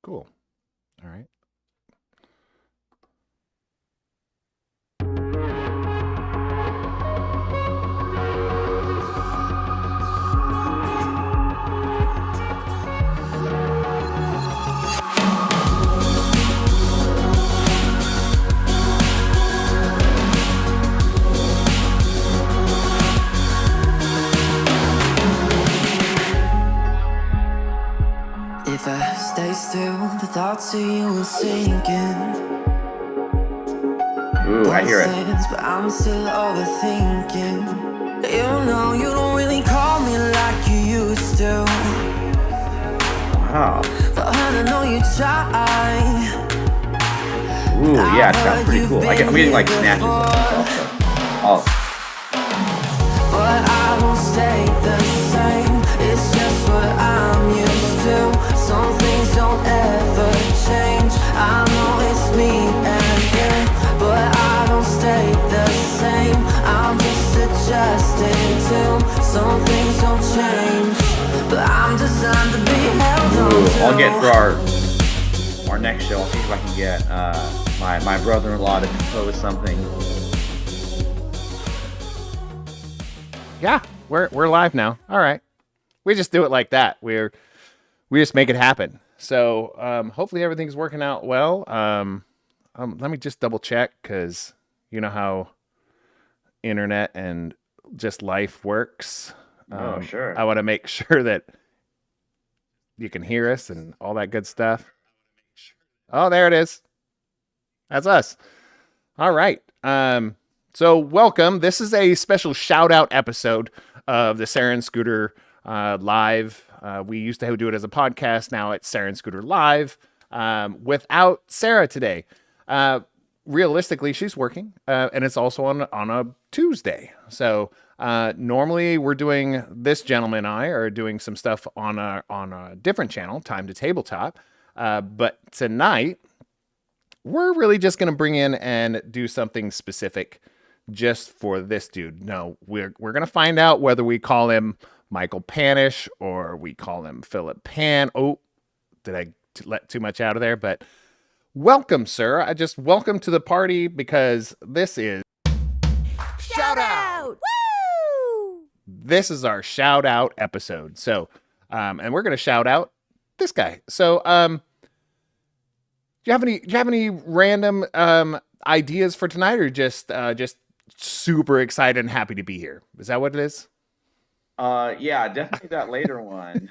Cool. All right. If I stay still, the thoughts of you are sinking. Ooh, I hear it. But I'm still overthinking. You know you don't really call me like you used to. Wow. But I know you try. Ooh, yeah, it sounds pretty cool. I'm getting like snatches of this also. But I won't stay the same. It's just what I'm used to. Some things don't ever change. I know it's me and you, but I don't stay the same. I'm just adjusting to. Some things don't change, but I'm designed to be held on to. I'll get for our next show. I'll see if I can get my brother-in-law to compose something. Yeah, we're live now. All right. We just do it like that. We just make it happen. So hopefully everything's working out well. Let me just double check, because you know how internet and just life works. Oh, sure. I want to make sure that you can hear us and all that good stuff. Oh, there it is. That's us. All right. So welcome. This is a special shout out episode of the Sarah and Scooter Live. We used to do it as a podcast. Now it's Sarah and Scooter Live without Sarah today. Realistically, she's working, and it's also on a Tuesday. So normally we're doing, this gentleman and I are doing some stuff on a different channel, Time to Tabletop. But tonight we're really just going to bring in and do something specific just for this dude. No, we're going to find out whether we call him Michael Panush or we call him Phillip Pan. Oh, did I let too much out of there? But welcome, sir. I just welcome to the party, because this is Shout out! Woo! This is our shout out episode. So, and we're going to shout out this guy. So, do you have any random ideas for tonight, or just super excited and happy to be here? Is that what it is? Yeah, definitely that later one.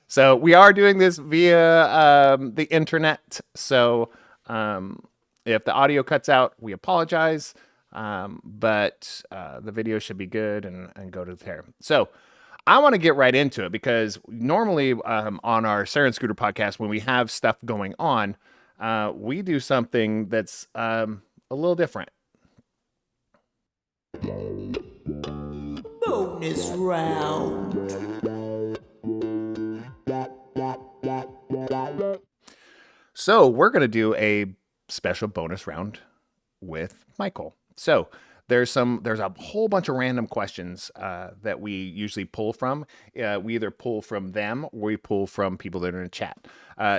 So we are doing this via the internet. So if the audio cuts out, we apologize. But the video should be good and go to there. So I want to get right into it, because normally on our Sarah and Scooter podcast, when we have stuff going on, we do something that's a little different. Bonus round. So we're going to do a special bonus round with Michael. So there's a whole bunch of random questions that we usually pull from. We either pull from them or we pull from people that are in the chat.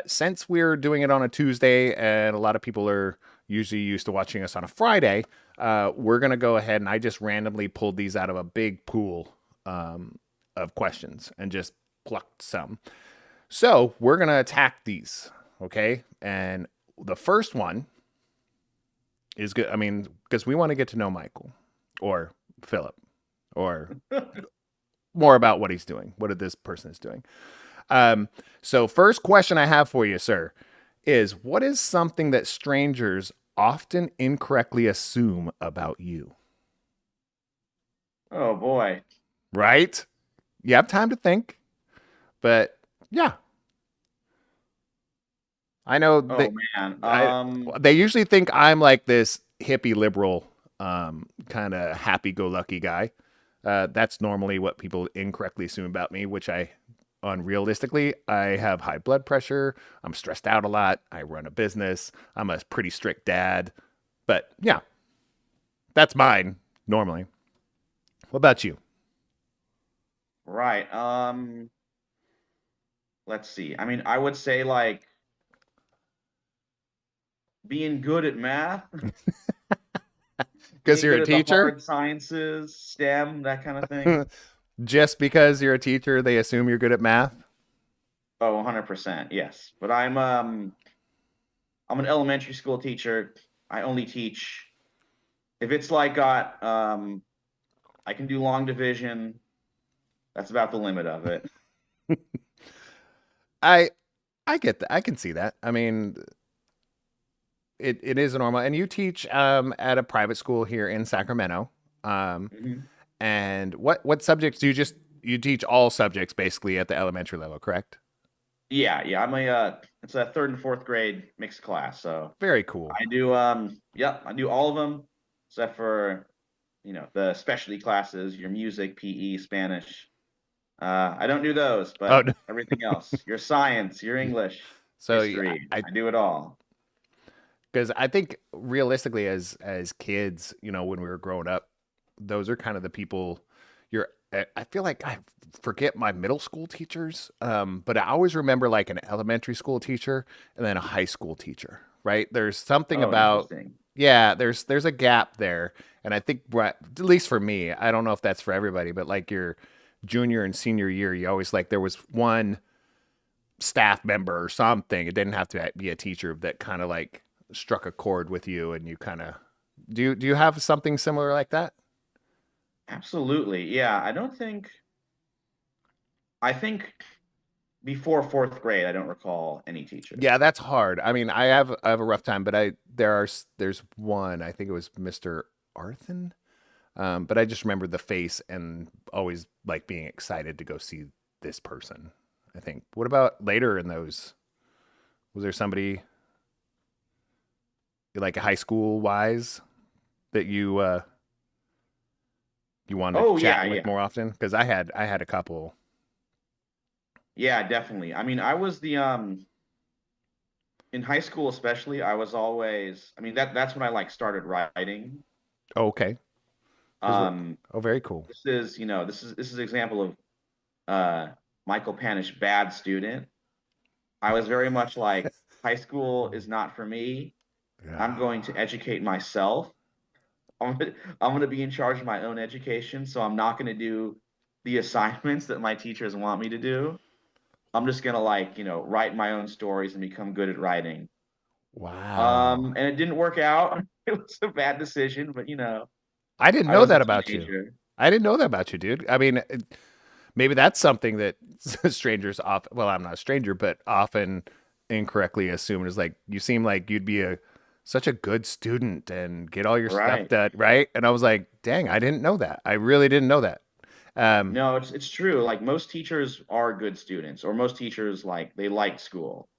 Since we're doing it on a Tuesday and a lot of people are usually used to watching us on a Friday, we're going to go ahead and I just randomly pulled these out of a big pool of questions and just plucked some. So we're going to attack these, okay? And the first one is good. I mean, because we want to get to know Michael or Phillip or more about what he's doing, what this person is doing. So first question I have for you, sir, is what is something that strangers often incorrectly assume about you? Oh, boy. Right? You have time to think, but yeah. I know they usually think I'm like this hippie liberal, kind of happy-go-lucky guy. That's normally what people incorrectly assume about me, which unrealistically, I have high blood pressure. I'm stressed out a lot. I run a business. I'm a pretty strict dad. But yeah, that's mine normally. What about you? Right. let's see. I mean, I would say like being good at math, Because being you're good a at the teacher? hard sciences, STEM, that kind of thing. Just because you're a teacher, they assume you're good at math? Oh, 100%, yes. But I'm an elementary school teacher. I only teach if it's like got I can do long division. That's about the limit of it. I I get that. I can see that. I mean, it is a normal, and you teach at a private school here in Sacramento. Um, Mhm. and what subjects do you teach all subjects basically at the elementary level, correct? Yeah, yeah. I'm a it's a third and fourth grade mixed class. So Very cool. I do yep, I do all of them except for the specialty classes, your music, PE, Spanish. I don't do those, Oh, but everything else, your science, your English, so yeah, history, I do it all. because I think realistically, as kids, when we were growing up, those are kind of the people I feel like I forget my middle school teachers, but I always remember like an elementary school teacher and then a high school teacher, right? There's something Oh, about, interesting. yeah, there's a gap there. And I think, right, at least for me, I don't know if that's for everybody, but like your junior and senior year, you always like there was one staff member or something. It didn't have to be a teacher that kind of like struck a chord with you, and you kind of do you have something similar like that? Absolutely. Yeah, I think before fourth grade, I don't recall any Yeah, teachers. that's hard. I mean, I have a rough time, but there's one. I think it was Mr. Arthen. But I just remember the face and always like being excited to go see this person. I think. What about later in those? Was there somebody like high school wise that you wanted to Oh yeah, chat with yeah. more often? Because I had a couple. Yeah, definitely. I mean, I was the in high school especially, I was always I mean that's when I like started writing. Oh, okay. Because Um oh, very cool. this is example of uh Michael Panush bad student. I was very much like high school is not for me. I'm Yeah. going to educate myself. I'm gonna be in charge of my own education, so I'm not gonna do the assignments that my teachers want me to do. I'm just gonna like, write my own stories and become good at writing. Wow. And it didn't work out. It was a bad decision, but I didn't I know was a that about you. teenager. I didn't know that about you, dude. I mean, maybe that's something that strangers often, well, I'm not a stranger, but often incorrectly assume is like, you seem like you'd be such a good student and get all your stuff Right. done, right? And I was like, dang, I didn't know that. I really didn't know that. Um, No, it's true. Like most teachers are good students, or most teachers like they like school,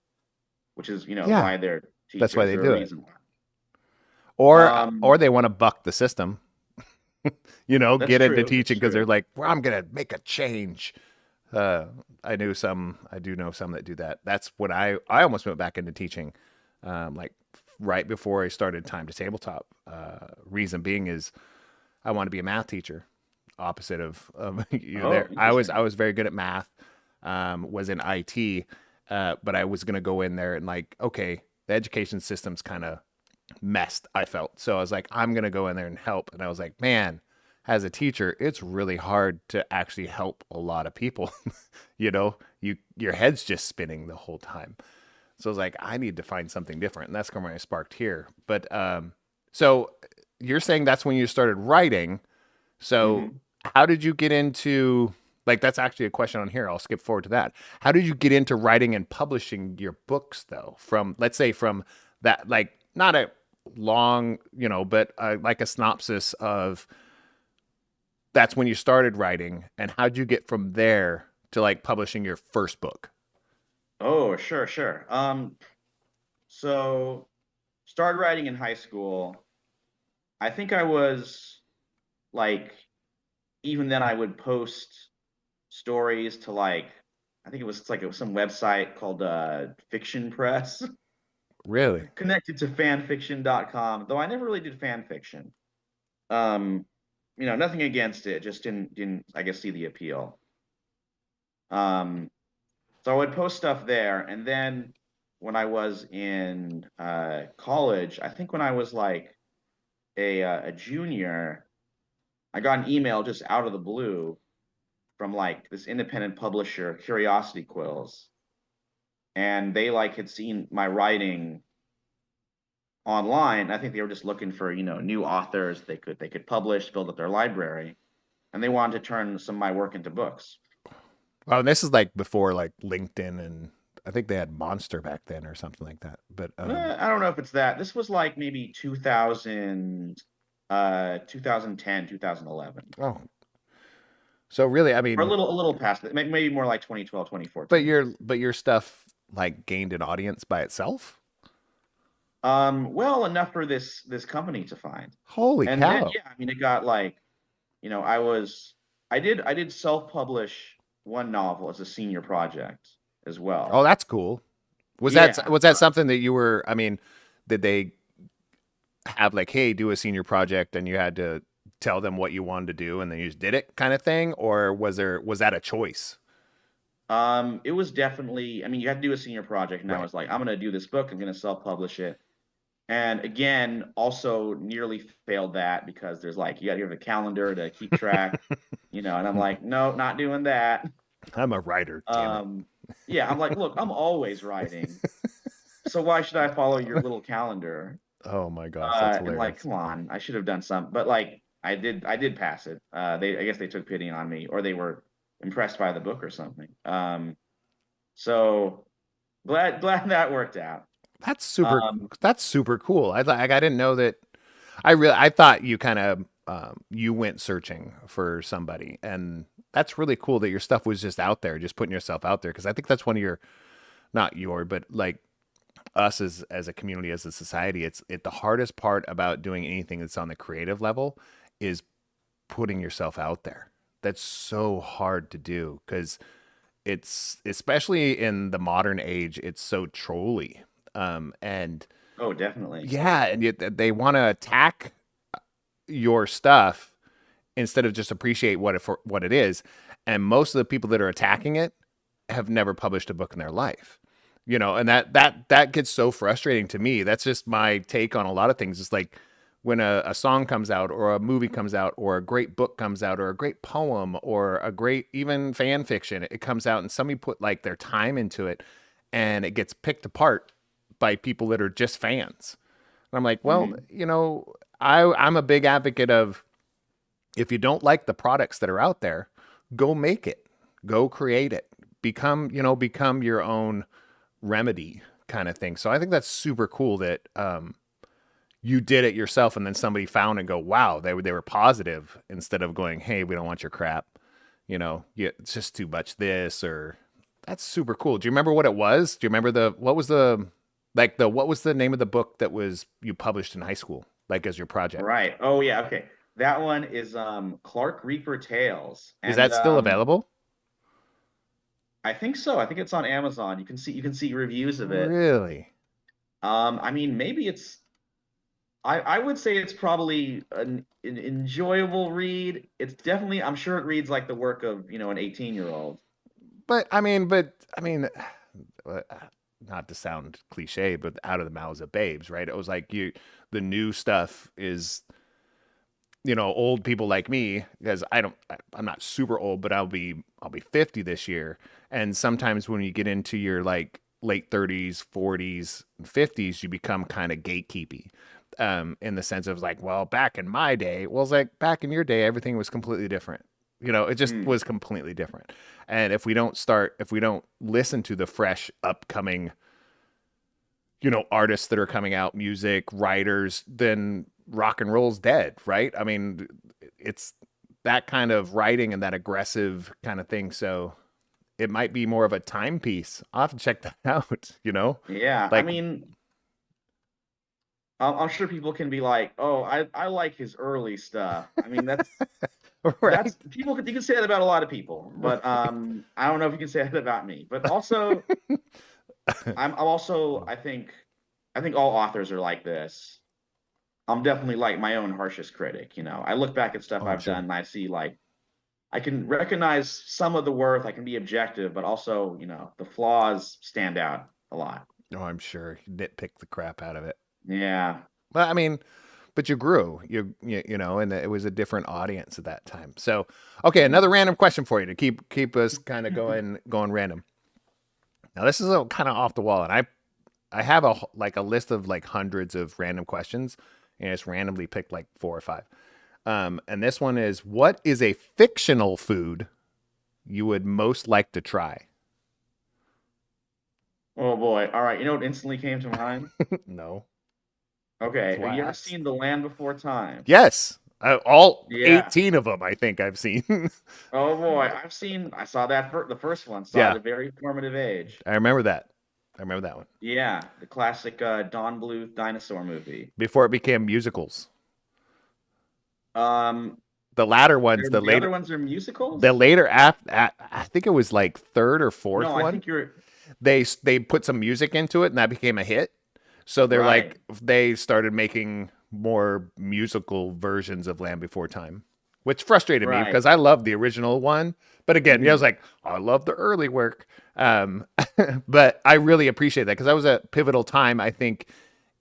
which is, yeah, why they're that's why teachers they or a do it. reason why. Or Um, they want to buck the system, that's get into true. That's teaching because they're true. like, well, I'm gonna make a change. Uh, I do know some that do that. That's when I almost went back into teaching, like right before I started Time to Tabletop. Reason being is I want to be a math teacher, opposite of you Oh, there. I interesting. was very good at math, was in IT, but I was gonna go in there and like, okay, the education system's kind of messed, I felt. So I was like, I'm gonna go in there and help. And I was like, man, as a teacher, it's really hard to actually help a lot of people. Your head's just spinning the whole time. So I was like, I need to find something different. And that's when I sparked here. But so you're saying that's when you started writing. So Hmm. how did you get into, like, that's actually a question on here. I'll skip forward to that. How did you get into writing and publishing your books though? From, let's say, from that, like, not a long, but like a synopsis of that's when you started writing, and how'd you get from there to like publishing your first book? Oh, sure, sure. So started writing in high school. I think I was like, even then I would post stories to like, I think it was some website called Fiction Press, Really? connected to fanfiction.com, though I never really did fan fiction. Um, nothing against it, just didn't I guess see the appeal. Um, So I would post stuff there, and then when I was in college, I think when I was like a junior, I got an email just out of the blue from like this independent publisher, Curiosity Quills, and they like had seen my writing online. I think they were just looking for, new authors they could publish, build up their library, and they wanted to turn some of my work into books. Oh, and this is like before like LinkedIn, and I think they had Monster back then or something like that. But I don't know if it's that. This was like maybe 2000, 2010, 2011. oh, so really, I Or a mean, little past that. Maybe more like 2012, but 2014. your stuff like gained an audience by itself. Well, enough for this company to find. Holy And then cow! yeah, I mean it got like, I did self-publish one novel as a senior project as Oh, well. that's cool. Was Yeah. that something that you were? I mean, did they have like, hey, do a senior project, and you had to tell them what you wanted to do, and then you just did it, kind of thing, or was that a choice? It was definitely, I mean, you had to do a senior project, and I Right. was like, I'm gonna do this book, I'm gonna self-publish it. And again, also nearly failed that because there's like you got to have a calendar to keep track, and I'm like, no, not doing that. I'm a writer, damn it. Um, yeah, I'm like, look, I'm always writing, so why should I follow your little calendar? Oh my gosh, that's And like, hilarious. come on, I should have done something, but like, I did pass it. I guess they took pity on me, or they were impressed by the book or something. So glad that worked out. That's super. Um, That's super cool. I didn't know that. I thought you kind of you went searching for somebody, and that's really cool that your stuff was just out there, just putting yourself out there. Because I think that's one of your, not your, but like us as a community, as a society, the hardest part about doing anything that's on the creative level is putting yourself out there. That's so hard to do because it's, especially in the modern age, it's so trolly. And oh, definitely. yeah, and yet they want to attack your stuff instead of just appreciate what it for what it is. And most of the people that are attacking it have never published a book in their life. And that gets so frustrating to me. That's just my take on a lot of things. It's like when a song comes out, or a movie comes out, or a great book comes out, or a great poem, or a great even fan fiction, it comes out and somebody put like their time into it, and it gets picked apart by people that are just fans. And I'm like, well, Mhm. I'm a big advocate of, if you don't like the products that are out there, go make it, go create it, become your own remedy, kind of thing. So I think that's super cool that you did it yourself, and then somebody found and go, wow, they were positive, instead of going, hey, we don't want your crap. Yeah, it's just too much this, or that's super cool. Do you remember what it was? Do you remember what was the name of the book that was you published in high school, like as your project? Right. Oh yeah. Okay. That one is Clark Reaper Tales, Is and that still available? I think so. I think it's on Amazon. You can see reviews of it. Really? I mean, maybe it's. I would say it's probably an enjoyable read. It's definitely. I'm sure it reads like the work of an 18-year-old. But I mean, uh, not to sound cliche, but out of the mouths of babes, right? It was like the new stuff is, old people like me, because I'm not super old, but I'll be 50 this year. And sometimes when you get into your like late 30s, 40s, and 50s, you become kind of gatekeepy. In the sense of like, well, back in my day, well, it's like back in your day, everything was completely different. It just Mm. was completely different. And if we don't listen to the fresh upcoming, artists that are coming out, music, writers, then rock and roll's dead, right? I mean, it's that kind of writing and that aggressive kind of thing. So it might be more of a timepiece. I'll have to check that out. Yeah. I Like, mean, I'm sure people can be like, "Oh, I like his early stuff." I mean, that's right, that's people. You can say that about a lot of people, but right. I don't know if you can say that about me. But also, I'm also. I think all authors are like this. I'm definitely like my own harshest critic. I look back at stuff Oh, I'm I've done sure. and I see like I can recognize some of the worth. I can be objective, but also, the flaws stand out a lot. Oh, I'm sure you nitpick the crap out of it. Yeah. Well, I mean, but you grew, and it was a different audience at that time. So, okay, another random question for you to keep us kind of going random. Now, this is a kind of off the wall, and I have a list of like hundreds of random questions, and I just randomly picked like 4 or 5. And this one is, what is a fictional food you would most like to try? Oh boy. All right. You know what instantly came to mind? No. Okay. That's why Have you I ever asked. seen The Land Before Time? Yes. All Yeah. 18 of them, I think I've seen. Oh boy. I saw the first one. Saw it Yeah. at a very formative age. I remember that. I remember that one. Yeah. The classic Don Bluth dinosaur movie. Before it became musicals. Um, The latter ones, the other ones are musicals? the later I think it was like third or fourth No, one. I think you're They put some music into it and that became a hit. So they're right. they started making more musical versions of Land Before Time, which frustrated me Right. because I love the original one. But again, I Mhm. was like, I love the early work. But I really appreciate that because that was a pivotal time. I think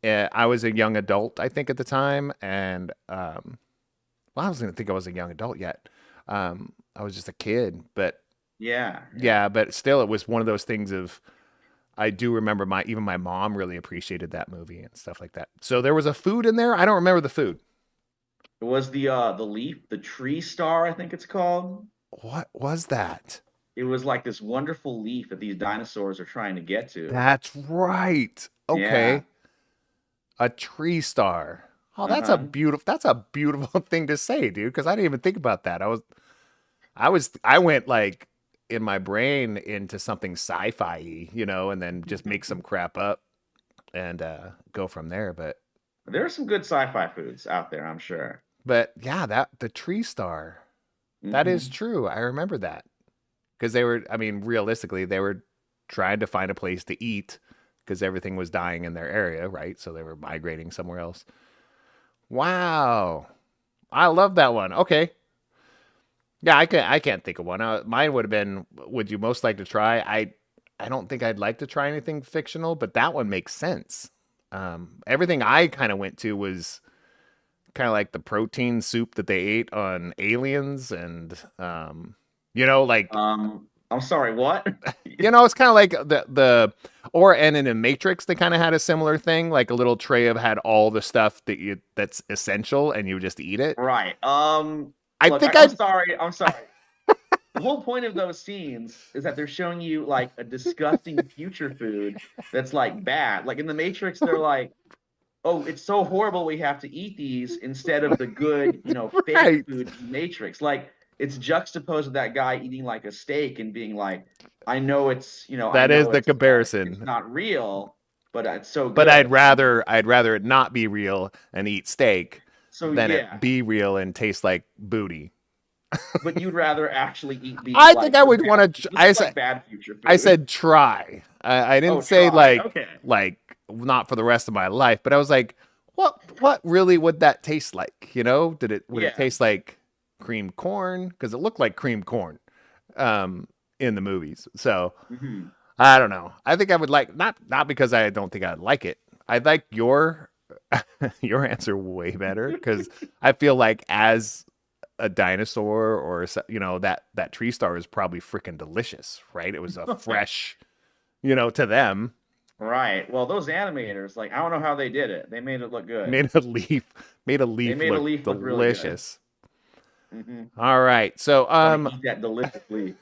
I was a young adult, I think at the time. And, well, I wasn't think I was a young adult yet. I was just a kid, but Yeah. yeah, but still it was one of those things of, I do remember even my mom really appreciated that movie and stuff like that. So there was a food in there. I don't remember the food. It was the tree star, I think it's called. What was that? It was like this wonderful leaf that these dinosaurs are trying to get to. That's right. Yeah. Okay. A tree star. Oh, Uh-huh. that's a beautiful thing to say, dude, because I didn't even think about that. I went like in my brain into something sci-fi, and then just make some crap up and go from there. There are some good sci-fi foods out there, I'm sure. But yeah, that the tree star. That is Mhm. true. I remember that. Because they were, I mean, realistically, they were trying to find a place to eat because everything was dying in their area, right? So they were migrating somewhere else. Wow. I love that one. Okay. Yeah, I can't think of one. Mine would have been, would you most like to try? I don't think I'd like to try anything fictional, but that one makes sense. Everything I kind of went to was kind of like the protein soup that they ate on Aliens and like I'm sorry, what? it's kind of like and in a Matrix they kind of had a similar thing, like a little tray of had all the stuff that's essential and you just eat it. Right. I Look, think I'm I'd sorry. I'm sorry. The whole point of those scenes is that they're showing you like a disgusting future food that's like bad. Like in the Matrix, they're like, "Oh, it's so horrible we have to eat these instead of the good, fake right. food in Matrix." Like it's juxtaposed with that guy eating like a steak and being like, "I know it's, I That is know the it's comparison. not real, but it's so But good." I'd rather it not be real and eat steak So than yeah, it be real and taste like booty. but you'd rather actually eat the I think I would bad, want to. like bad future food. I said try. I Oh, didn't say try. Okay. like not for the rest of my life, but I was like, what really would that taste like? Would it Yeah. taste like creamed corn? Because it looked like creamed corn in the movies. So Mhm. I don't know. I think I would like, not because I don't think I'd like it. I like your your answer way better because I feel like as a dinosaur or that tree star is probably freaking delicious, right? It was a fresh, to them. Right. Well, those animators, like, I don't know how they did it. They made it look good. Made a leaf They look made a leaf look really good. delicious. Mhm. All right. So Wanna eat that delicious leaf.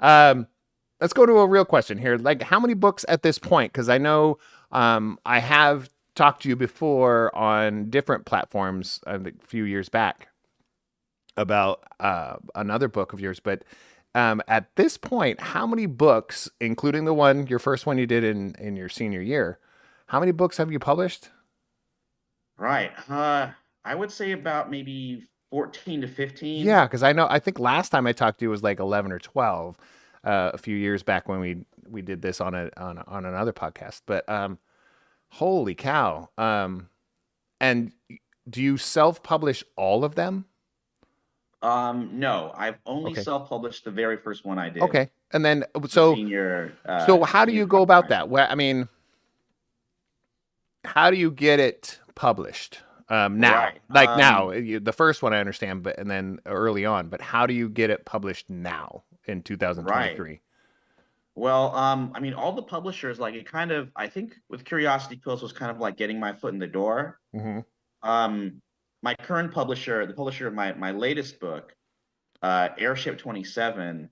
let's go to a real question here. Like, how many books at this point? Because I know I have talked to you before on different platforms a few years back about another book of yours, but at this point, how many books, including your first one you did in your senior year, how many books have you published? Right. I would say about maybe 14 to 15. Yeah, because I think last time I talked to you was like 11 or 12 a few years back when we did this on another podcast. But holy cow! And do you self-publish all of them? No, I've only Okay. self-published the very first one I did. Okay. And then The senior, so how do senior you go drama in about high that? school. Well, I mean, how do you get it published? Now, Right. like now, the first one I understand, but and then early on, but how do you get it published now in Right. 2023? Well, I mean, all the publishers, like it kind of, I think with Curiosity Pills was kind of like getting my foot in the door. Mm-hmm. Um, my current publisher, the publisher of my latest book, Airship 27,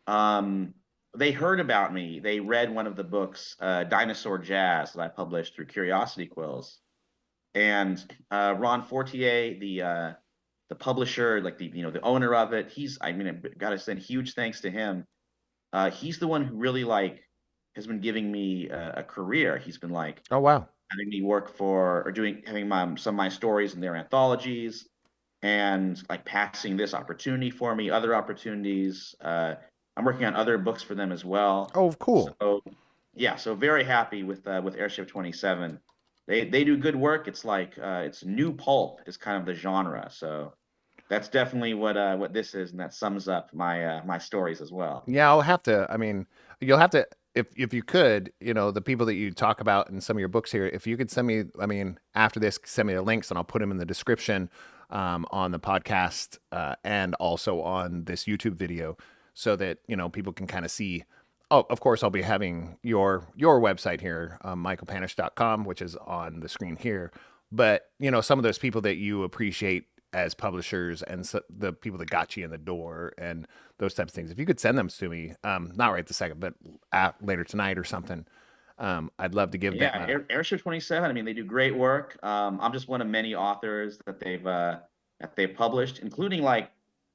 um, they heard about me. They read one of the books, Dinosaur Jazz, that I published through Curiosity Quills. And Ron Fortier, the publisher, like the owner of it, I mean, I gotta send huge thanks to him. He's the one who really like has been giving me a career. He's been like Oh wow. having me work for or doing having some of my stories in their anthologies and like passing this opportunity for me, other opportunities. I'm working on other books for them as well. Oh, cool. So yeah, so very happy with Airship 27. They do good work. It's like it's new pulp is kind of the genre. So that's definitely what this is, and that sums up my stories as well. Yeah, I'll have to. I mean, you'll have to if you could, the people that you talk about in some of your books here, if you could send me, I mean, after this, send me the links and I'll put them in the description on the podcast and also on this YouTube video, so that people can kind of see. Oh, of course, I'll be having your website here, michaelpanush.com, which is on the screen here. But some of those people that you appreciate as publishers and the people that got you in the door and those types of things. If you could send them to me, not right this second, but later tonight or something, I'd love to give them. Yeah, Airship 27. I mean, they do great work. I'm just one of many authors that they've published, including like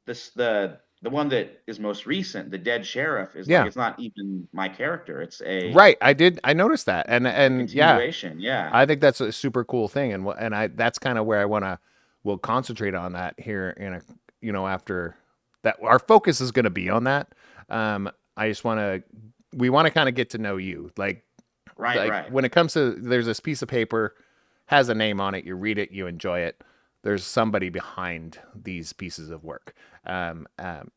the one that is most recent, The Dead Sheriff, is like Yeah, it's not even my character. It's a right. I noticed that, and yeah, continuation. Yeah. I think that's a super cool thing, and I that's kind of where I will concentrate on that here in a after that our focus is going to be on that. I just we want to kind of get to know you, like Right. when it comes to there's this piece of paper has a name on it, you read it, you enjoy it. There's somebody behind these pieces of work.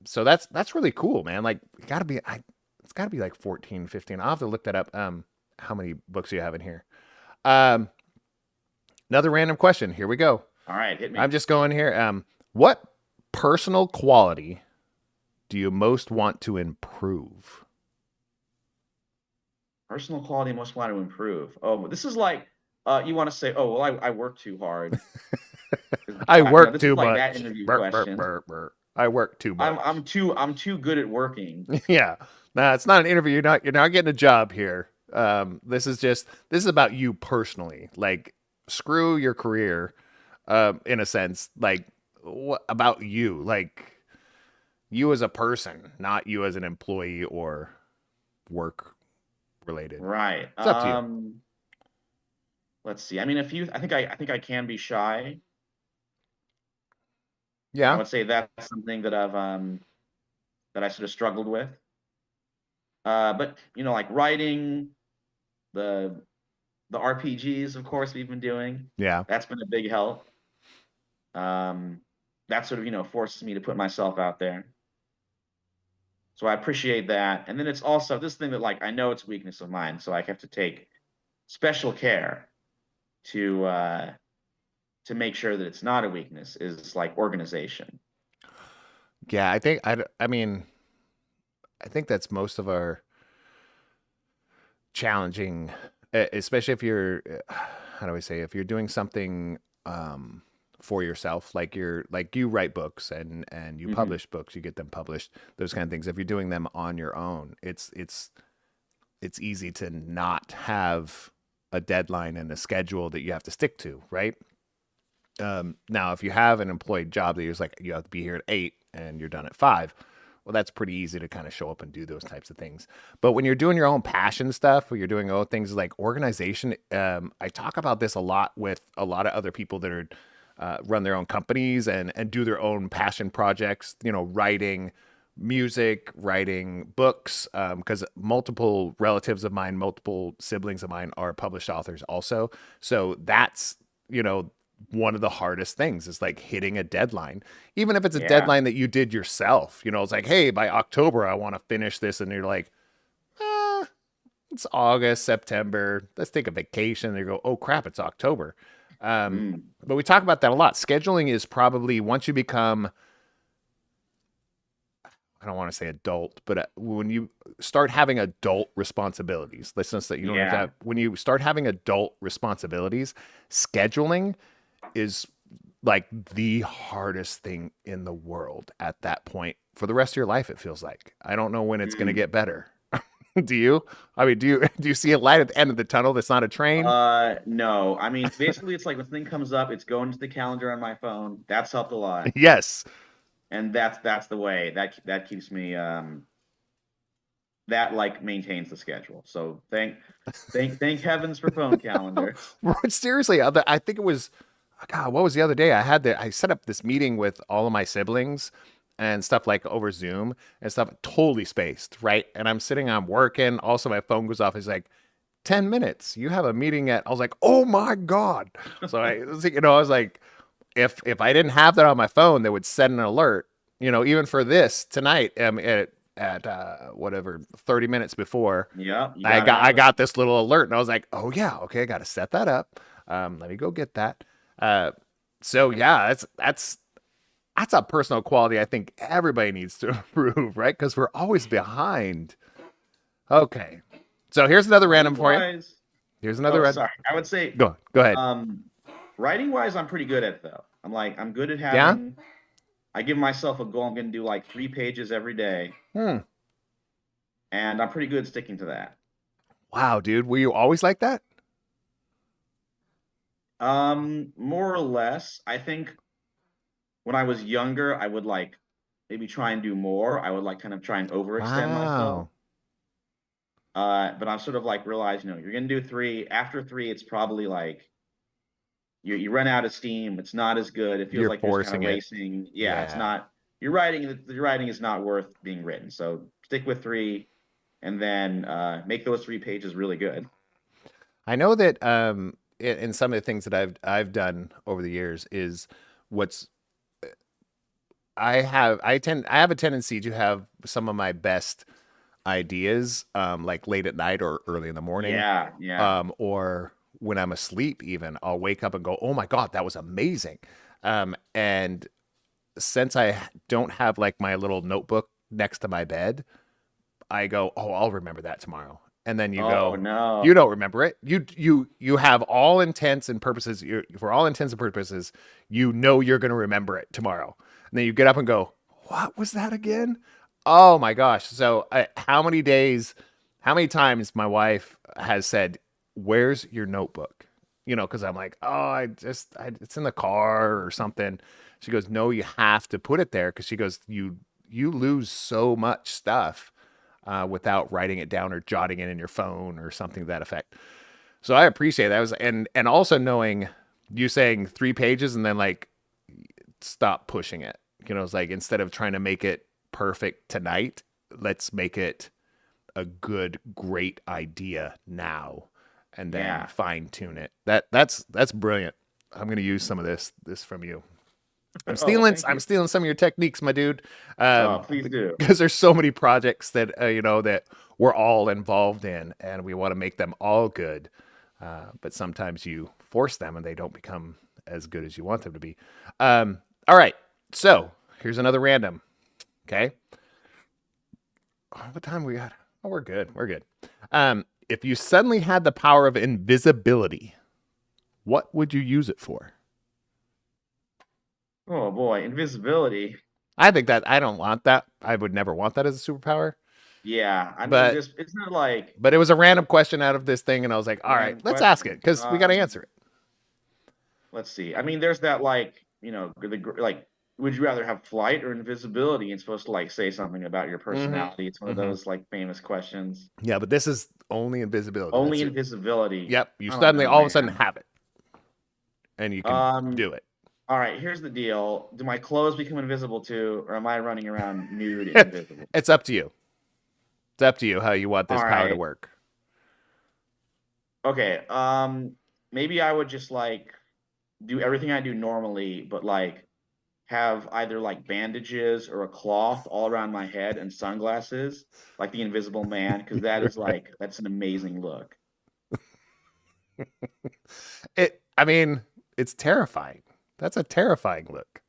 So that's really cool, man. Like it's got to be like 14, 15. I'll have to look that up. How many books do you have in here? Another random question. Here we go. All right, hit me. I'm just going here. What personal quality do you most want to improve? Personal quality I most want to improve. Oh, this is like you want to say, oh well, I work too hard. I work This too is like much. that interview Burr, burr, question. burr, burr. I work too much. I'm too good at working. Yeah. Nah, it's not an interview. You're not getting a job here. This is about you personally. Like screw your career, in a sense. Like what about you? Like you as a person, not you as an employee or work related. Right. It's up to you. Let's see. I mean, I think I can be shy. I Yeah. would say that's something that that I sort of struggled with. But like writing the RPGs, of course, we've been doing. Yeah. That's been a big help. That sort of forces me to put myself out there. So I appreciate that. And then it's also this thing that like I know it's a weakness of mine, so I have to take special care to make sure that it's not a weakness, is like organization. Yeah. I mean, I think that's most of our challenging, especially if you're, how do I say, if you're doing something for yourself, like you write books and you Mhm. publish books, you get them published, those kind of things. If you're doing them on your own, it's easy to not have a deadline and a schedule that you have to stick to, right? Now, if you have an employed job that you're just like, you have to be here at 8 and you're done at 5, well, that's pretty easy to kind of show up and do those types of things. But when you're doing your own passion stuff, when you're doing own things like organization, I talk about this a lot with a lot of other people that are run their own companies and do their own passion projects, writing music, writing books, because multiple relatives of mine, multiple siblings of mine are published authors also. So that's, one of the hardest things is like hitting a deadline, even if it's a Yeah. deadline that you did yourself. You know, it's like, hey, by October, I want to finish this. And you're like, it's August, September. Let's take a vacation. And you go, oh crap, it's October. Mm. But we talk about that a lot. Scheduling is probably once you become, I don't want to say adult, but when you start having adult responsibilities, listen, that you don't have to Yeah. have, when you start having adult responsibilities, scheduling is like the hardest thing in the world at that point for the rest of your life. It feels like I don't know when it's going to Mm. get better. Do you? I mean, do you see a light at the end of the tunnel that's not a train? No. I mean, basically, it's like when something comes up, it's going to the calendar on my phone. That's helped a lot, Yes. and that's the way that keeps me that like maintains the schedule. So thank heavens for phone calendars. Seriously, I think it was, God, what was the other day? I set up this meeting with all of my siblings and stuff like over Zoom and stuff, totally spaced, right? And I'm working. Also, my phone goes off. It's like, 10 minutes. You have a meeting at, I was like, oh my God. So I was like, if I didn't have that on my phone, that would send an alert, even for this tonight, at whatever 30 minutes before Yeah, you I gotta got have it. this little alert, and I was like, oh yeah, okay, I got to set that up. Let me go get that. Uh, so yeah, that's a personal quality I think everybody needs to improve, right? Because we're always behind. Okay, so here's another random for you. Wise. Here's another Oh, red. sorry. I would say Go ahead. writing wise, I'm pretty good at though. I'm good at Yeah? having. I give myself a goal. I'm gonna do like 3 pages every day, Hmm. and I'm pretty good at sticking to that. Wow, dude, were you always like that? More or less. I think when I was younger, I would like maybe try and do more. I would like kind of try and overextend myself. Wow. But I'm sort of like realize, you're gonna do three. After three, it's probably like you run out of steam. It's not as good. It feels You're like you're just kind forcing of it. racing. Yeah, it's Yeah. not. Your writing is not worth being written. So stick with three, and then make those 3 pages really good. I know that in some of the things that I've done over the years is what's I have a tendency to have some of my best ideas like late at night or early in the morning, Yeah, yeah, or when I'm asleep even. I'll wake up and go, "Oh my God, that was amazing." And since I don't have like my little notebook next to my bed, I go, "Oh, I'll remember that tomorrow." And then you Oh go, "You no. don't remember it. You have all intents and purposes. For all intents and purposes, you're going to remember it tomorrow." And then you get up and go, "What was that again?" Oh my gosh! So how many times my wife has said, "Where's your notebook?" Because I'm like, "Oh, it's in the car or something." She goes, "No, you have to put it there," because she goes, "You lose so much stuff without writing it down or jotting it in your phone or something to that effect." So I appreciate that. And also knowing you saying 3 pages and then like stop pushing it. It's like instead of trying to make it perfect tonight, let's make it a good, great idea now, and then Yeah. fine tune it. That's brilliant. I'm gonna use some of this from you. I'm Oh, stealing. thank I'm you. stealing some of your techniques, my dude. Oh, please do. Because there's so many projects that that we're all involved in, and we want to make them all good. But sometimes you force them, and they don't become as good as you want them to be. All right. So here's another random. Okay. What time we got? Oh, we're good. We're good. If you suddenly had the power of invisibility, what would you use it for? Oh boy, invisibility. I think that I don't want that. I would never want that as a superpower. Yeah, I mean, But just it's not like it was a random question out of this thing, and I was like, all right, random let's ask it question. because we got to answer it. Let's see. I mean, there's that like, like, would you rather have flight or invisibility? It's supposed to like say something about your personality. It's one of Mhm. those like famous questions. Yeah, but this is only invisibility. Only That's it. invisibility. Yep. You I don't suddenly know, all of a sudden man. have it, and you can Um, do it. all right, here's the deal. Do my clothes become invisible too, or am I running around nude and invisible? It's up to you. It's up to you how you want this All power to right. work. Okay. Maybe I would just like do everything I do normally, but like have either like bandages or a cloth all around my head and sunglasses, like the Invisible Man, because that is like that's an amazing look. I mean, it's terrifying. That's a terrifying look.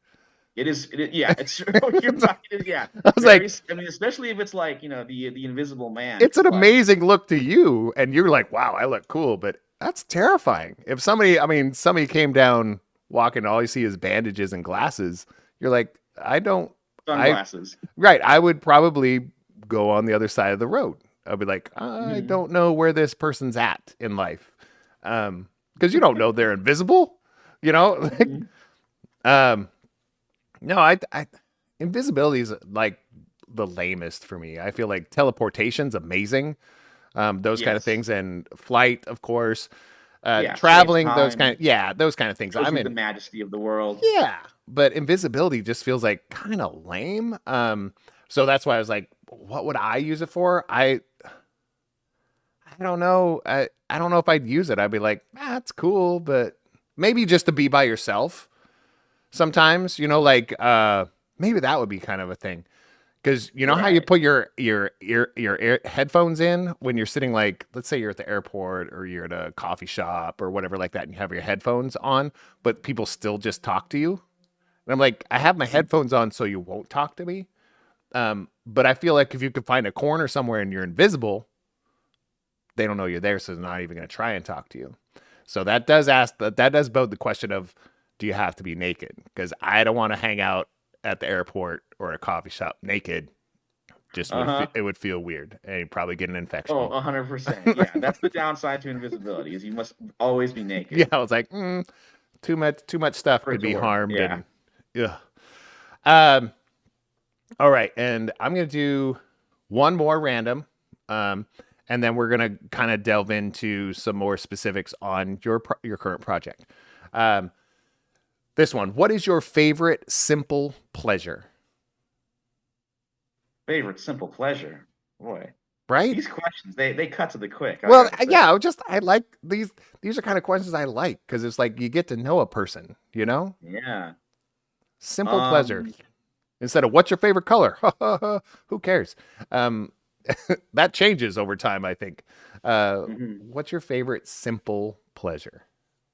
Yeah, it's true. You're right. Yeah, I was like, I mean, especially if it's like the Invisible Man, it's an because like, amazing look to you, and you're like, wow, I look cool, but that's terrifying. If somebody, I mean, somebody came down walking, all you see is bandages and glasses. You're like, I sunglasses. right. I would probably go on the other side of the road. I'd be like, I Mhm. don't know where this person's at in life, because you don't know they're invisible. You know, like, Mhm. um, no, invisibility is like the lamest for me. I feel like teleportation's amazing. Those kind of Yes. things, and flight, of course, Yeah, saves traveling, time, those kind of things. shows I'm you the in, majesty of the world. yeah, but invisibility just feels like kind of lame. So that's why I was like, what would I use it for? I don't know. I don't know if I'd use it. I'd be like, that's cool, but maybe just to be by yourself sometimes, like maybe that would be kind of a thing. Because you know how you Right. put your headphones in when you're sitting, like, let's say you're at the airport or you're at a coffee shop or whatever like that, and you have your headphones on, but people still just talk to you. And I'm like, I have my Mhm. headphones on so you won't talk to me. But I feel like if you could find a corner somewhere and you're invisible, they don't know you're there, so they're not even going to try and talk to you. So that does bode the question of, do you have to be naked? Because I don't want to hang out at the airport or a coffee shop naked. Just Uh-huh. it would feel weird, and you'd probably get an Oh, infection. 100%. Yeah, that's the downside to invisibility is you must always be Yeah, naked. I was like, too much stuff For it could to be work. harmed, Yeah. and yeah. Um, all right, and I'm gonna do one more random, um, and then we're gonna kind of delve into some more specifics on your current project. Um, this one, what is your favorite simple pleasure? Favorite simple pleasure. Boy, Right? these questions they cut to the quick, I Well, gotta say. yeah, I like these. These are kind of questions I like because it's like you get to know a person, you know? Yeah. Simple pleasure. Um, Instead of what's your favorite color? Who cares? Um, that changes over time, I think. mhm. What's your favorite simple pleasure?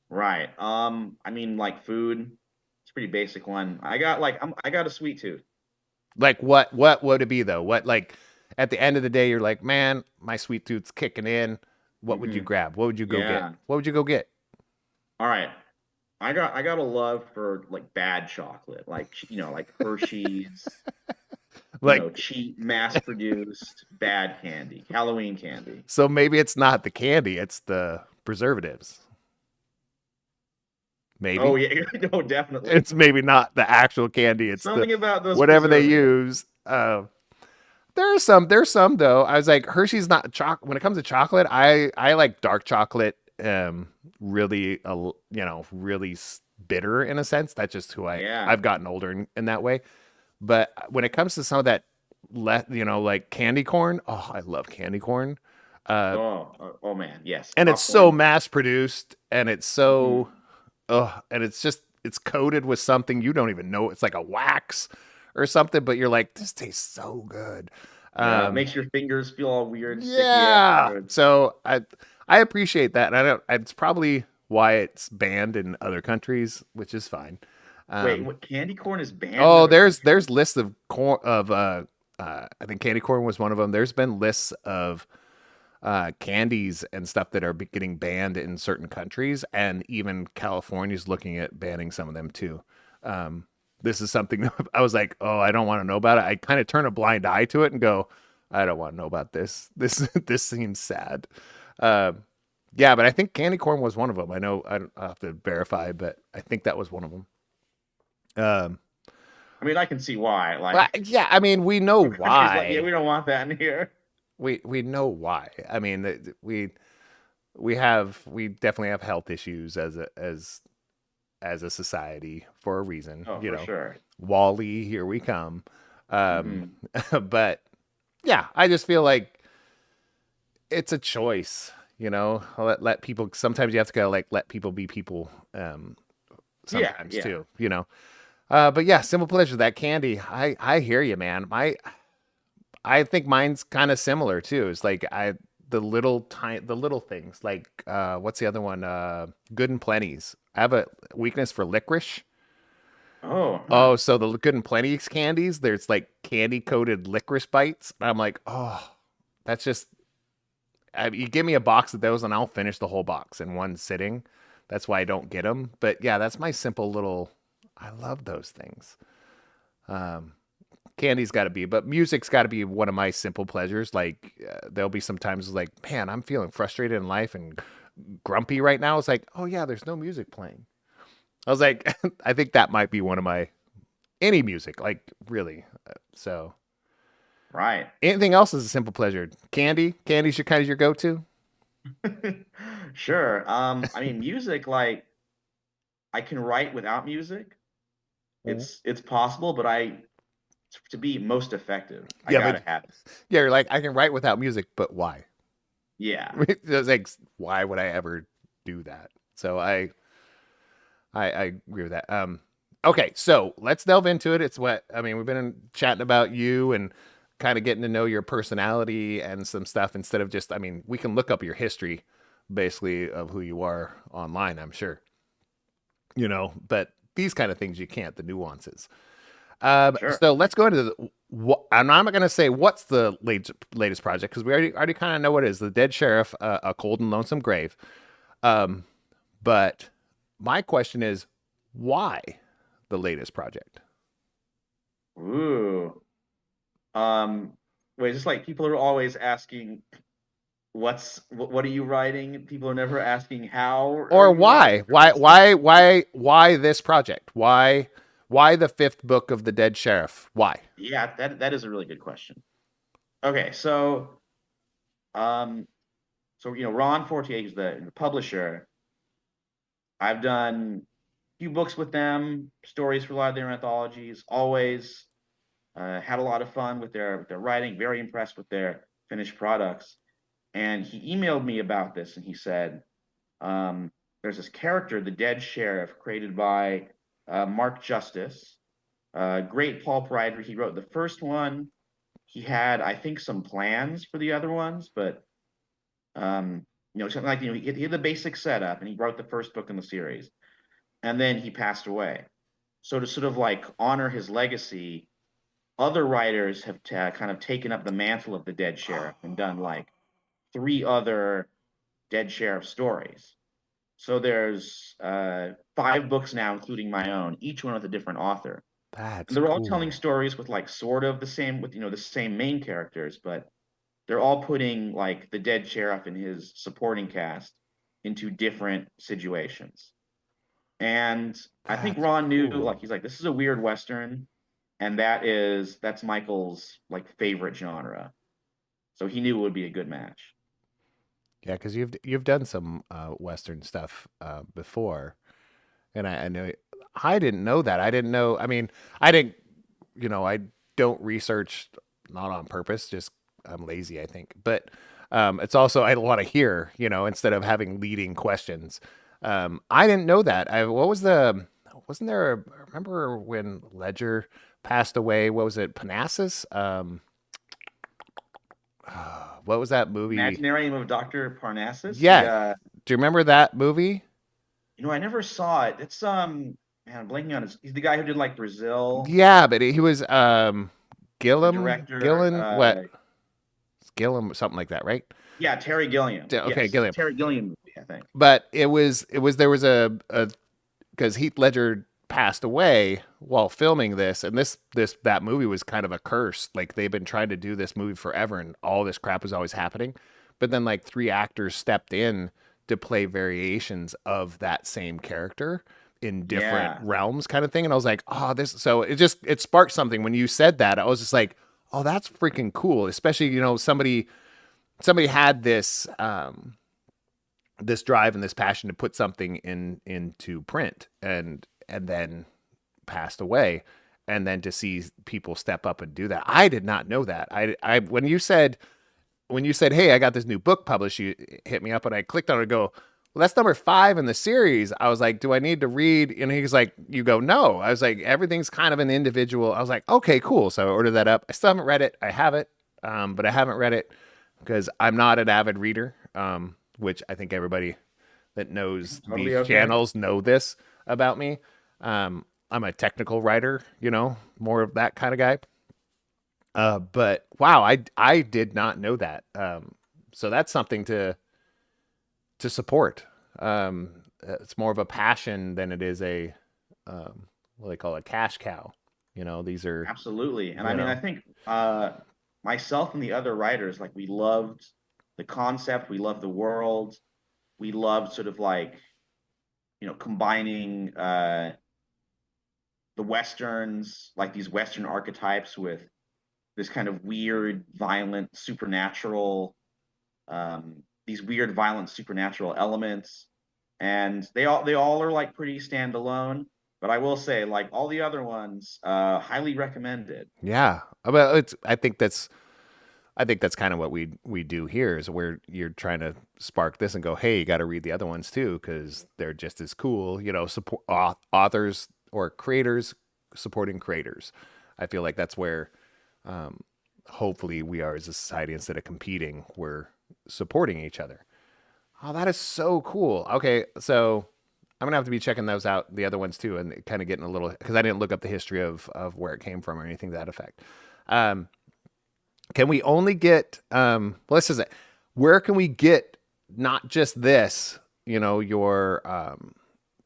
Right. I mean, like food. It's a pretty basic one. I got a sweet tooth. Like what would it be though? What, like, at the end of the day you're like, man, my sweet tooth's kicking in. What would you Hmm. grab? What would you go get? Yeah. What would you go get? All right. I got a love for like bad chocolate, like like Hershey's, Like, cheap, mass-produced bad candy, Halloween candy. so maybe it's not the candy, it's the preservatives. Oh Maybe. yeah, no, definitely. It's maybe not the actual candy, it's the Something about those whatever they preservatives. use. There's some though. I was like, Hershey's not chocolate. When it comes to chocolate, I like dark chocolate. Really, really bitter in a sense. That's just who Yeah. I've gotten older in that way. But when it comes to some of that, like candy corn. Oh, I love candy corn. Uh, Oh man, yes, and it's so popcorn. mass produced, and it's so, Hmm. and it's coated with something you don't even know. It's like a wax or something, but you're like, this tastes so good. Yeah, Um, makes your fingers feel all weird, sticky yeah. afterwards. So I appreciate that, and I don't. It's probably why it's banned in other countries, which is fine. Wait, Um, what? Candy corn is banned in oh, other countries? there's lists of corn of I think candy corn was one of them. There's been lists of candies and stuff that are getting banned in certain countries, and even California's looking at banning some of them too. Um, this is something I was like, oh, I don't want to know about it. I kind of turn a blind eye to it and go, I don't want to know about this. This seems sad. Um, yeah, but I think candy corn was one of them. I know I'll have to verify, but I think that was one of them. Um, I mean, I can see why. well, Like yeah, I mean, we know some countries, like, yeah, why. we don't want that in here. We know why. I mean, we definitely have health issues as a society for a reason. Oh, for sure. Wally, here we come. Um, Hmm. but yeah, I just feel like it's a choice. Let people. Sometimes you have to go, like, let people be people. sometimes yeah. too, you know. But yeah, simple pleasure. That candy, I hear you, man. I think mine's kind of similar too. It's like the little things like what's the other one? Good and Plenty's. I have a weakness for licorice. Oh, huh. Oh, so the Good and Plenty's candies, there's like candy coated licorice bites. I'm like, oh, that's just you give me a box of those and I'll finish the whole box in one sitting. That's why I don't get them. But yeah, that's my simple little. I love those things. Um, Candy's got to be, but music's got to be one of my simple pleasures. Like there'll be sometimes like, man, I'm feeling frustrated in life and grumpy right now. It's like, oh yeah, there's no music playing. I was like, I think that might be one of my any music, like really. So Right. anything else is a simple pleasure. Candy's your kind of your go-to. Sure. I mean, music, like I can write without music. Mhm. It's possible, but to be most effective, I Yeah, gotta but have it. yeah, you're like I can write without music, but why? Yeah. It's like why would I ever do that? So I agree with that. Okay, so let's delve into it. It's what I mean. We've been chatting about you and kind of getting to know your personality and some stuff instead of just. I mean, we can look up your history, basically of who you are online. I'm sure, you know, but these kind of things you can't. The nuances. Sure. So let's go into the. I'm not going to say what's the latest project because we already kind of know what it is. The Dead Sheriff, a cold and lonesome grave. Um, but my question is, why the latest project? Ooh. Um, Wait, it's just like people are always asking, what are you writing? People are never asking how are Or you writing? why? Why this project? Why the fifth book of the Dead Sheriff? Why? Yeah, that is a really good question. Okay, um, Ron Fortier is the publisher. I've done a few books with them, stories for a lot of their anthologies. Always had a lot of fun with their writing. Very impressed with their finished products. And he emailed me about this, and he said, "There's this character, the Dead Sheriff, created by Mark Justice, great pulp writer. He wrote the first one. He had, I think, some plans for the other ones, but something like he had the basic setup, and he wrote the first book in the series, and then he passed away. So to sort of like honor his legacy, other writers have kind of taken up the mantle of the Dead Sheriff and done like three other Dead Sheriff stories. So there's five books now, including my own, each one with a different author. And That's they're all telling cool. stories with like sort of the same with the same main characters, but they're all putting like the dead sheriff and his supporting cast into different situations. And I think That's Ron knew, like, cool. he's like, this is a weird Western, and that's Michael's like favorite genre. So he knew it would be a good match. Yeah, because you've done some Western stuff before, and I know I didn't know that. I didn't know. I mean, I didn't. I don't research not on purpose. Just I'm lazy, I think. But it's also I want to hear. Instead of having leading questions. I didn't know that. What was the? Wasn't there? Remember when Ledger passed away? What was it? Panassus? What was that movie? Imaginarium of Dr. Parnassus. Yeah. Do you remember that movie? I never saw it. It's man, I'm blanking on he's the guy who did like Brazil, Yeah, but he was the director. Gillen, what? Gillen, something like that, right? Yeah, Terry Gilliam. Okay, Yes, it's a Gilliam. Terry Gilliam movie, I think. But it was there was a because Heath Ledger passed away while filming this, and that movie was kind of a curse. Like they've been trying to do this movie forever, and all this crap was always happening. But then like three actors stepped in to play variations of that same character in different Yeah. realms, kind of thing. And I was like, oh, this. So it sparked something when you said that. I was just like, oh, that's freaking cool. Especially somebody had this drive and this passion to put something into print and then passed away, and then to see people step up and do that. I did not know that. I when you said, hey, I got this new book published, you hit me up and I clicked on it and go, well, that's number 5 in the series. I was like, do I need to read? And he's like, you go, no. I was like, everything's kind of an individual. I was like, okay, cool. So I ordered that up. I still haven't read it. I have it, but I haven't read it because I'm not an avid reader, which I think everybody that knows Totally these okay. channels know this about me. I'm a technical writer, more of that kind of guy. But wow, I did not know that. So that's something to support. It's more of a passion than it is a what they call a cash cow. These are Absolutely. And you I mean, know. I think myself and the other writers, like, we loved the concept, we loved the world, we loved sort of like, combining the Westerns, like these Western archetypes, with this kind of weird, violent, supernatural, these weird, violent, supernatural elements. And they all are like pretty standalone. But I will say, like, all the other ones, highly recommended. Yeah. Well, I think that's kind of what we do here is where you're trying to spark this and go, hey, you got to read the other ones too because they're just as cool. Support authors or creators supporting creators. I feel like that's where hopefully we are as a society, instead of competing, we're supporting each other. Oh, that is so cool. Okay, so I'm gonna have to be checking those out, the other ones too, and kind of getting a little because I didn't look up the history of where it came from or anything to that effect. Um, can we only get well, this is it. Where can we get not just this, your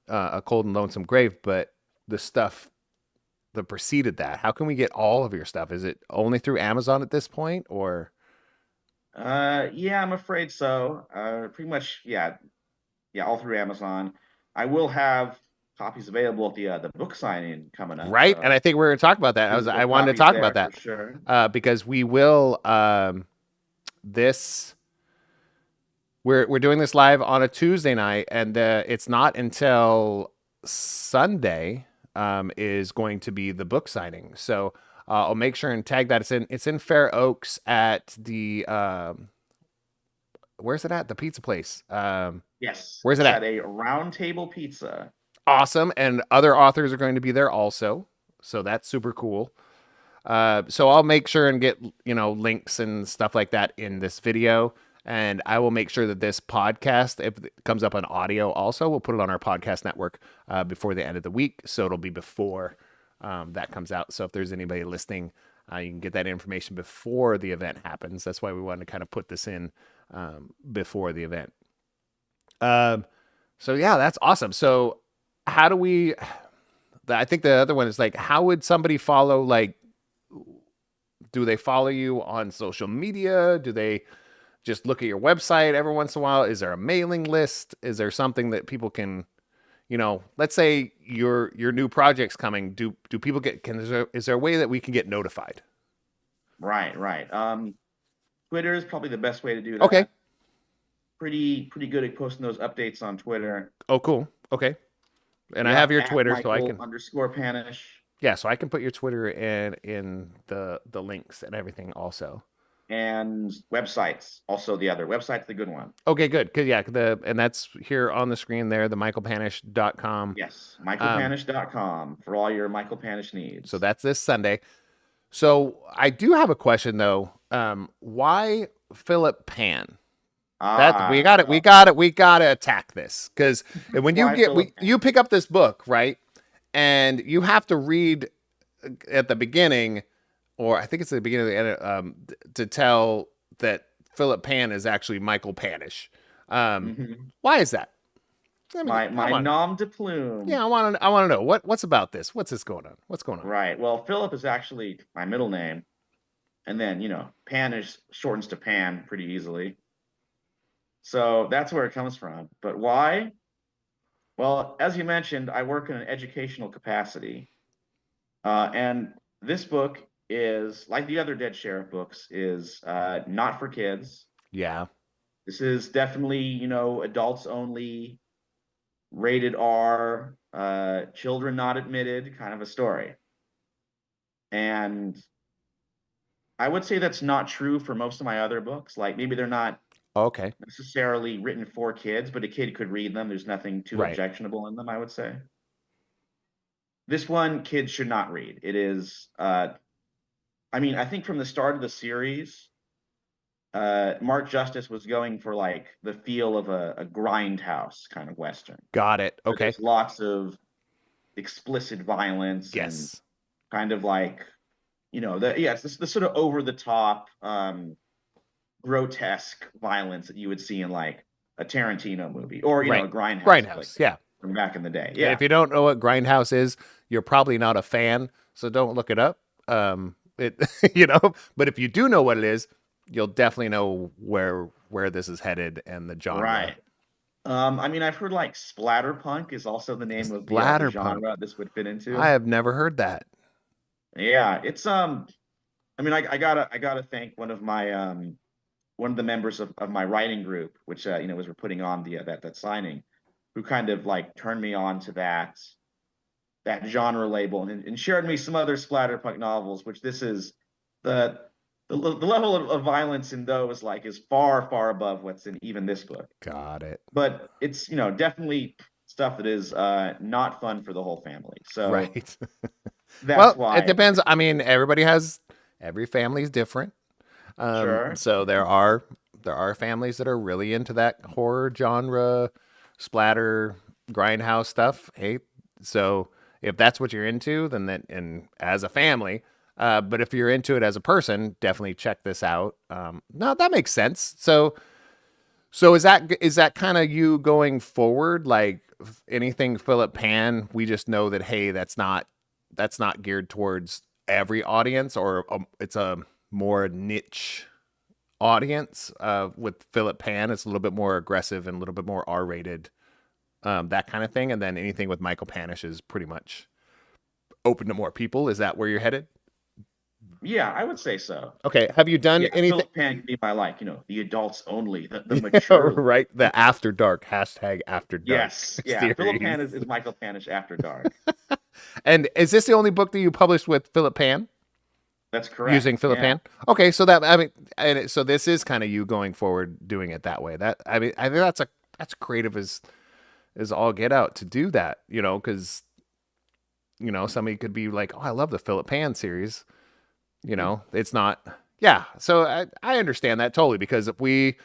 a cold and lonesome grave, but the stuff that preceded that? How can we get all of your stuff? Is it only through Amazon at this point, or? Yeah, I'm afraid so. Pretty much, yeah, yeah, all through Amazon. I will have copies available at the book signing coming up, Right, and so I think we're going to talk about that. I physical wanted to copies talk about there for that sure. because we will this we're doing this live on a Tuesday night, and it's not until Sunday is going to be the book signing. So I'll make sure and tag that. It's in Fair Oaks at the where's it at? The pizza place. Yes, Where's it it's at? at a Round Table Pizza. Awesome, and other authors are going to be there also. So that's super cool. So I'll make sure and get links and stuff like that in this video, and I will make sure that this podcast, if it comes up on audio, also we'll put it on our podcast network before the end of the week. So it'll be before that comes out. So if there's anybody listening, you can get that information before the event happens. That's why we wanted to kind of put this in before the event. So yeah, that's awesome. So how do we? I think the other one is like, how would somebody follow? Like, do they follow you on social media? Do they just look at your website every once in a while? Is there a mailing list? Is there something that people can, let's say your new project's coming. Do people get? Is there a way that we can get notified? Right, right. Twitter is probably the best way to do that. Okay. Pretty good at posting those updates on Twitter. Oh, cool. Okay. And I Yeah, have your at Twitter, so I Michael can. _Panush. Yeah, so I can put your Twitter in the links and everything also. And websites. Also, the other website's the good one. Okay, good. Cause yeah, and that's here on the screen there, the michaelpanush.com. Yes, michaelpanush.com for all your Michael Panush needs. So that's this Sunday. So I do have a question though. Why Phillip Pan? That we got to attack this because when you you pick up this book, right, and you have to read at the beginning, or I think it's at the beginning of the end, to tell that Phillip Pan is actually Michael Panush. Why is that? I mean, my nom de plume. Yeah, I want to know what's about this. What's this going on? What's going on? Right. Well, Phillip is actually my middle name, and then Panush shortens to Pan pretty easily. So that's where it comes from. But why? Well, as you mentioned, I work in an educational capacity. And this book is, like the other Dead Sheriff books, is not for kids. Yeah. This is definitely, adults only, rated R, children not admitted kind of a story. And I would say that's not true for most of my other books. Like, maybe they're not Okay. necessarily written for kids, but a kid could read them. There's nothing too Right. objectionable in them, I would say. This one, kids should not read. It is, I mean, I think from the start of the series, Mark Justice was going for like the feel of a grindhouse kind of Western, Got it. where Okay. there's lots of explicit violence and Yes. kind of like, it's the sort of over the top, grotesque violence that you would see in like a Tarantino movie or, Right. a grindhouse flick Grindhouse. Yeah. from back in the day. And Yeah. if you don't know what Grindhouse is, you're probably not a fan, so don't look it up. It, but if you do know what it is, you'll definitely know where this is headed and the genre. Right. I mean, I've heard like splatterpunk is also the name of the Splatterpunk. genre this would fit I into. have never heard that. Yeah, it's I mean, I gotta thank one of the members of my writing group, which was we're putting on the that signing, who kind of like turned me on to that genre label and shared me some other splatterpunk novels, which this is the the level of violence in those like is far above what's in even this book. Got it. But it's definitely stuff that is not fun for the whole family. So Right. that's Well, it why. depends. I mean, every family is different. Sure. So there are families that are really into that horror genre, splatter, grindhouse stuff. Hey, so if that's what you're into, then that and as a family, but if you're into it as a person, definitely check this out. No, that makes sense. So is that kind of you going forward? Like anything Philip Pan, we just know that hey, that's not geared towards every audience, or it's a more niche audience. With Philip Pan, it's a little bit more aggressive and a little bit more R-rated, that kind of thing. And then anything with Michael Panush is pretty much open to more people. Is that where you're headed? Yeah, I would say so. Okay. Have you done Yeah, anything? Philip Pan can be my like, the adults only, the Yeah, mature. right. The After Dark hashtag After Dark Yes, yeah. Philip series. Pan is Michael Panish after dark. And is this the only book that you published with Philip Pan? That's correct. Using Philip Yeah. Pan? Okay, so that I mean, so this is kind of you going forward doing it that way. That I mean, I think that's creative as all get out to do that. Because somebody could be like, oh, I love the Philip Pan series. It's not. Yeah, so I understand that totally because the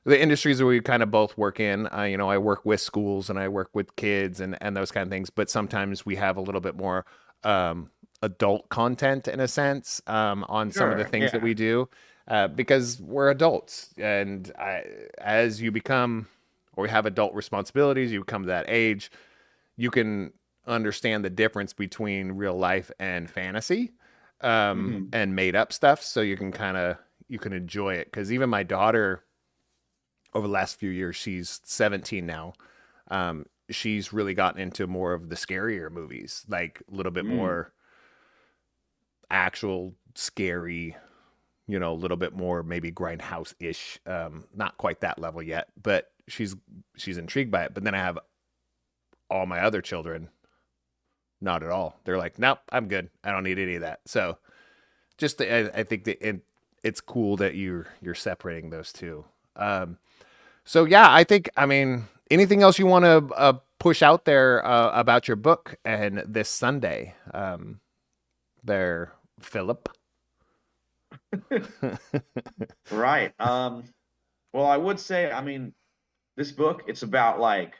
industries that we kind of both work in, I work with schools and I work with kids and those kind of things, but sometimes we have a little bit more adult content in a sense, on some of the Sure. things that Yeah. we do, because we're adults. And as you become or have adult responsibilities, you become that age, you can understand the difference between real life and fantasy, Hmm. and made up stuff. So you can enjoy it. Because even my daughter, over the last few years, she's 17 now. She's really gotten into more of the scarier movies, like a little bit Mm. more actual scary, a little bit more maybe grindhouse ish. Not quite that level yet, but she's intrigued by it. But then I have all my other children, not at all. They're like, nope, I'm good. I don't need any of that. So I think that it's cool that you're separating those two. So yeah, I mean, anything else you want to push out there about your book and this Sunday, there, Philip? Right. Well, I would say, I mean, this book, it's about like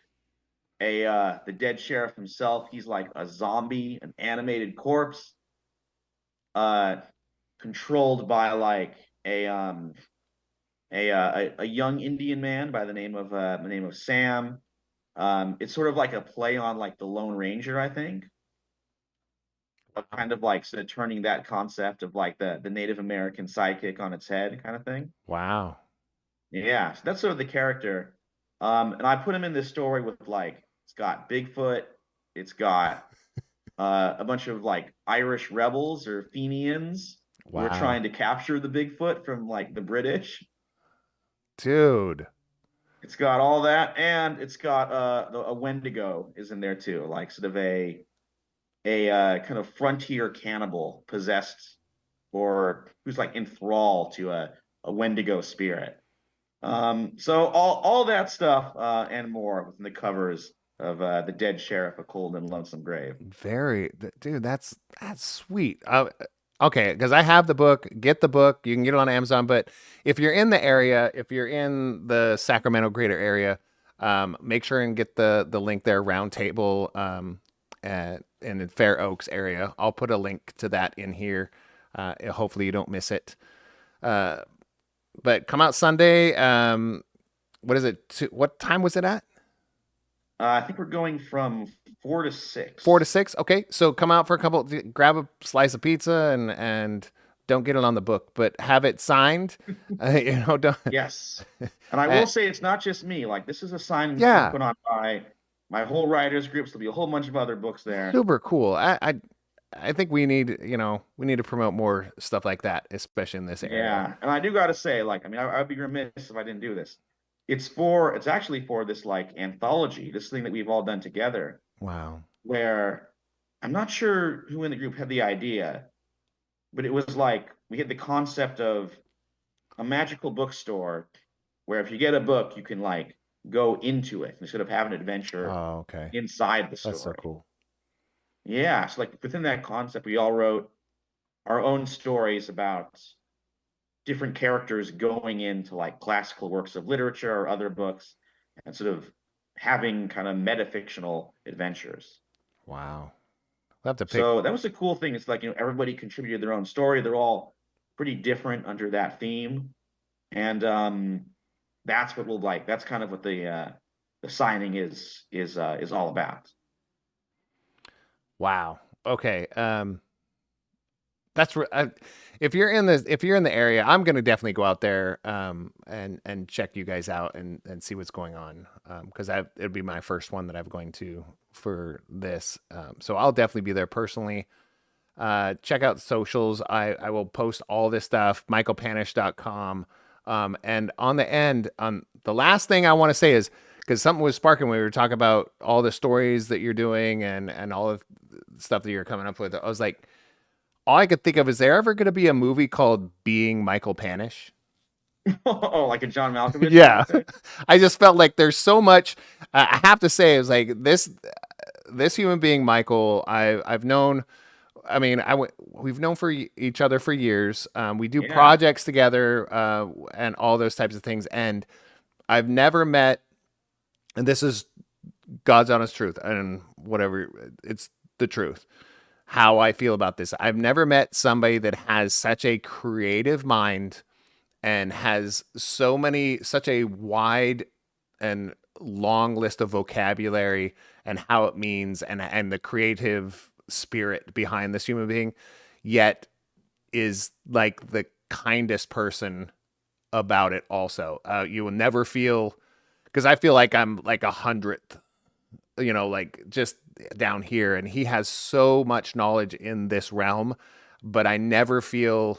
the dead sheriff himself. He's like a zombie, an animated corpse, uh, controlled by like a young Indian man by the name of Sam. It's sort of like a play on like the Lone Ranger, I think, of kind of like sort of turning that concept of like the Native American sidekick on its head, kind of thing. Wow. Yeah, so that's sort of the character. And I put him in this story with like it's got Bigfoot, it's got a bunch of like Irish rebels or Fenians who are Wow. trying to capture the Bigfoot from like the British. Dude. It's got all that, and it's got a Wendigo is in there too, like sort of a kind of frontier cannibal possessed or who's like enthralled to a Wendigo spirit. So all that stuff and more within the covers of The Dead Sheriff, A Cold and Lonesome Grave. Dude, that's sweet. Okay, because I have the book. Get the book. You can get it on Amazon. But if you're in the area, if you're in the Sacramento greater area, make sure and get the link there. Round Table, in the Fair Oaks area. I'll put a link to that in here. Hopefully you don't miss it. But come out Sunday. What is it? What time was it at? I think we're going from 4 to 6. 4 to 6. Okay, so come out for a couple. Grab a slice of pizza and don't get it on the book, but have it signed. Don't. Yes, and I will say it's not just me. Like this is a sign Yeah. put on by my whole writers group. So there'll be a whole bunch of other books there. Super cool. I think we need to promote more stuff like that, especially in this area. Yeah, and I do got to say, like, I mean, I'd be remiss if I didn't do this. It's actually for this like anthology, this thing that we've all done together. Wow. Where I'm not sure who in the group had the idea, but it was like we had the concept of a magical bookstore where if you get a book, you can like go into it instead of having an adventure Oh, okay. inside the story. That's so cool. Yeah, so like within that concept, we all wrote our own stories about different characters going into like classical works of literature or other books and sort of having kind of metafictional adventures. Wow. We'll have to pick. So that was a cool thing. It's like, everybody contributed their own story. They're all pretty different under that theme. And that's what we'll like. That's kind of what the signing is all about. Wow. Okay. That's if you're in the area, I'm gonna definitely go out there and check you guys out and see what's going on, because it'll be my first one that I'm going to for this, so I'll definitely be there personally. Check out the socials. I will post all this stuff, michaelpanush.com. And on the end, the last thing I want to say is, because something was sparking when we were talking about all the stories that you're doing and all of the stuff that you're coming up with. I was like, all I could think of, is there ever going to be a movie called Being Michael Panush? Oh, like a John Malkovich? Yeah. I just felt like there's so much. I have to say, it was like this human being, Michael, I've known. I mean, we've known for each other for years. We do projects together, and all those types of things. And I've never met, and this is God's honest truth, and whatever, it's the truth, how I feel about this. I've never met somebody that has such a creative mind and has such a wide and long list of vocabulary and how it means and the creative spirit behind this human being, yet is like the kindest person about it also. You will never feel, because I feel like I'm like 100th, like just down here, and he has so much knowledge in this realm, but I never feel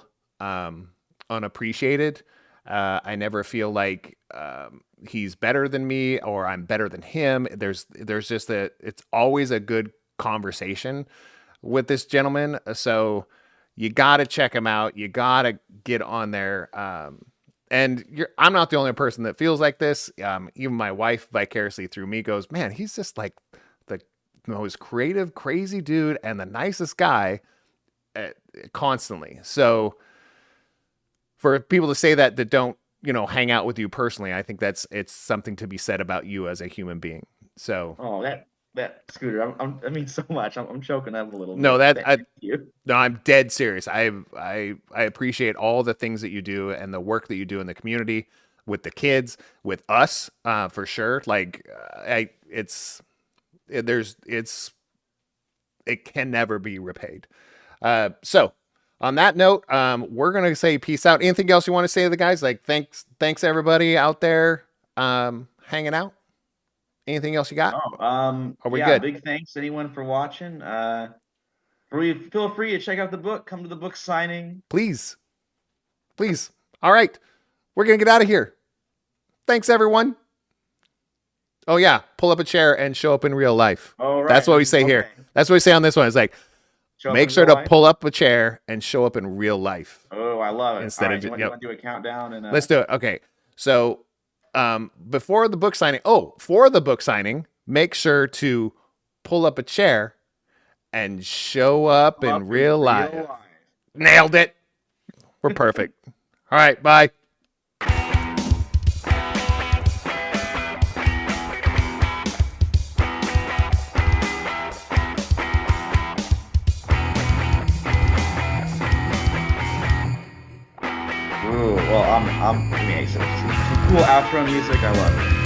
unappreciated. I never feel like he's better than me or I'm better than him. There's just it's always a good conversation with this gentleman. So you got to check him out. You got to get on there. And I'm not the only person that feels like this. Even my wife vicariously through me goes, man, he's just like the most creative, crazy dude and the nicest guy constantly. So for people to say that don't, hang out with you personally, I think it's something to be said about you as a human being. So, oh, that Scooter, I mean so much. I'm choking up a little. No, bit. Thank you. No, I'm dead serious. I appreciate all the things that you do and the work that you do in the community with the kids, with us, for sure. Like, it can never be repaid. So on that note, we're going to say peace out. Anything else you want to say to the guys? Like, thanks everybody out there, hanging out. Anything else you got? Are we good? Big thanks to anyone for watching. Feel free to check out the book. Come to the book signing. Please. All right. We're going to get out of here. Thanks, everyone. Oh, yeah. Pull up a chair and show up in real life. Oh, right. That's what we say here. That's what we say on this one. It's like, make sure to pull up a chair and show up in real life. Oh, I love it. Instead of you want to do a countdown? And let's do it. Okay. So before the book signing, for the book signing, make sure to pull up a chair and show up in real life. Nailed it. We're perfect. All right, bye. Ooh, well, I mean, some cool outro music. I love it.